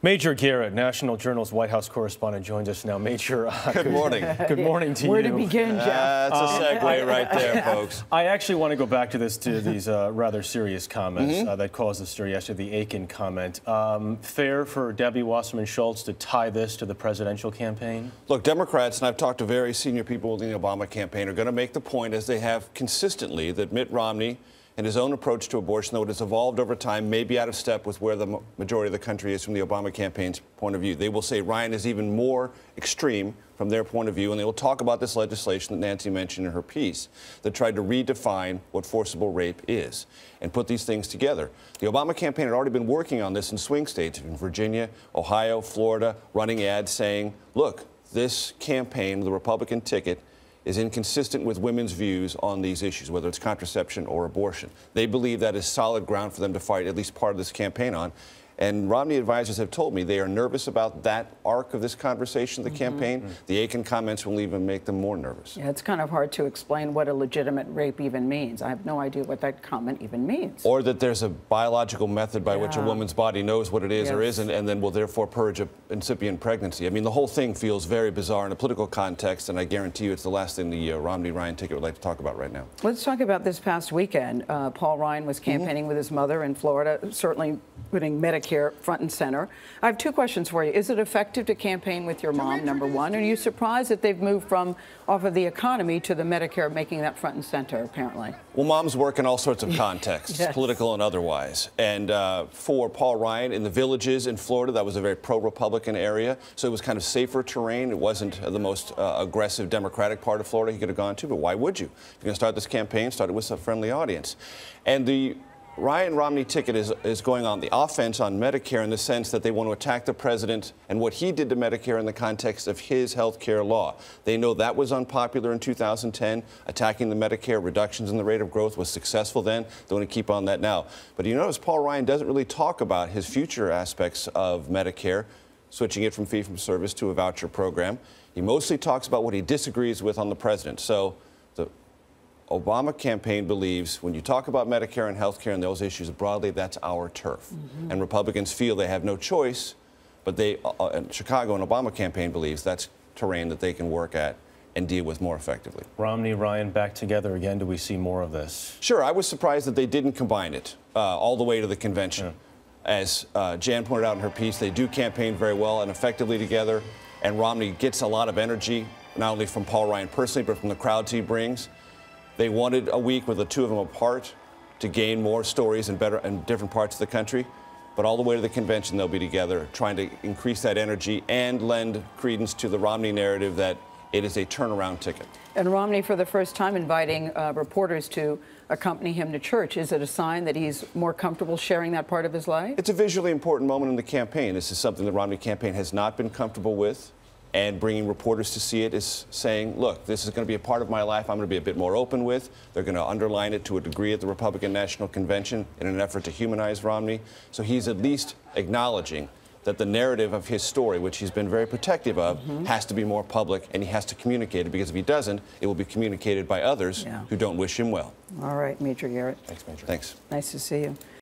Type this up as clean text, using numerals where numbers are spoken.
Major Garrett, National Journal's White House correspondent, joins us now. Major, good morning. Good morning to you. Where to begin, Jeff? That's a segue right there, folks. I actually want to go back to these rather serious comments that caused the stir yesterday, the Akin comment. Fair for Debbie Wasserman Schultz to tie this to the presidential campaign? Look, Democrats, and I've talked to very senior people within the Obama campaign, are going to make the point, as they have consistently, that Mitt Romney and his own approach to abortion, though it has evolved over time, may be out of step with where the majority of the country is from the Obama campaign's point of view. They will say Ryan is even more extreme from their point of view, and they will talk about this legislation that Nancy mentioned in her piece that tried to redefine what forcible rape is and put these things together. The Obama campaign had already been working on this in swing states, in Virginia, Ohio, Florida, running ads saying, look, this campaign, the Republican ticket, is inconsistent with women's views on these issues, whether it's contraception or abortion. They believe that is solid ground for them to fight at least part of this campaign on. And Romney advisors have told me they are nervous about that arc of this conversation, the campaign. The Akin comments will even make them more nervous. Yeah, it's kind of hard to explain what a legitimate rape even means. I have no idea what that comment even means. Or that there's a biological method by which a woman's body knows what it is or isn't, and then will therefore purge an incipient pregnancy. I mean, the whole thing feels very bizarre in a political context, and I guarantee you it's the last thing the Romney-Ryan ticket would like to talk about right now. Let's talk about this past weekend. Paul Ryan was campaigning with his mother in Florida, certainly putting Medicare front and center. I have two questions for you. Is it effective to campaign with your mom, number one? And are you surprised that they've moved off of the economy to the Medicare, making that front and center, apparently? Well, moms work in all sorts of contexts, political and otherwise. And for Paul Ryan, in the villages in Florida, that was a very pro-Republican area, so it was kind of safer terrain. It wasn't the most aggressive Democratic part of Florida he could have gone to, but why would you? If you're going to start this campaign, start it with a friendly audience. And the Ryan-Romney ticket is going on the offense on Medicare in the sense that they want to attack the president and what he did to Medicare in the context of his health care law. They know that was unpopular in 2010. Attacking the Medicare reductions in the rate of growth was successful then. They want to keep on that now. But you notice Paul Ryan doesn't really talk about his future aspects of Medicare, switching it from fee-for-service to a voucher program. He mostly talks about what he disagrees with on the president. So the Obama campaign believes when you talk about Medicare and health care and those issues broadly, that's our turf. And Republicans feel they have no choice, but they, Chicago and Obama campaign believes that's terrain that they can work at and deal with more effectively. Romney, Ryan back together again. Do we see more of this? Sure. I was surprised that they didn't combine it all the way to the convention. As Jan pointed out in her piece, they do campaign very well and effectively together, and Romney gets a lot of energy, not only from Paul Ryan personally, but from the crowds he brings. They wanted a week with the two of them apart to gain more stories in different parts of the country. But all the way to the convention, they'll be together, trying to increase that energy and lend credence to the Romney narrative that it is a turnaround ticket. And Romney, for the first time, inviting reporters to accompany him to church. Is it a sign that he's more comfortable sharing that part of his life? It's a visually important moment in the campaign. This is something the Romney campaign has not been comfortable with. And bringing reporters to see it is saying, look, this is going to be a part of my life I'm going to be a bit more open with. They're going to underline it to a degree at the Republican National Convention in an effort to humanize Romney. So he's at least acknowledging that the narrative of his story, which he's been very protective of, has to be more public, and he has to communicate it, because if he doesn't, it will be communicated by others who don't wish him well. All right, Major Garrett. Thanks, Major. Thanks. Nice to see you.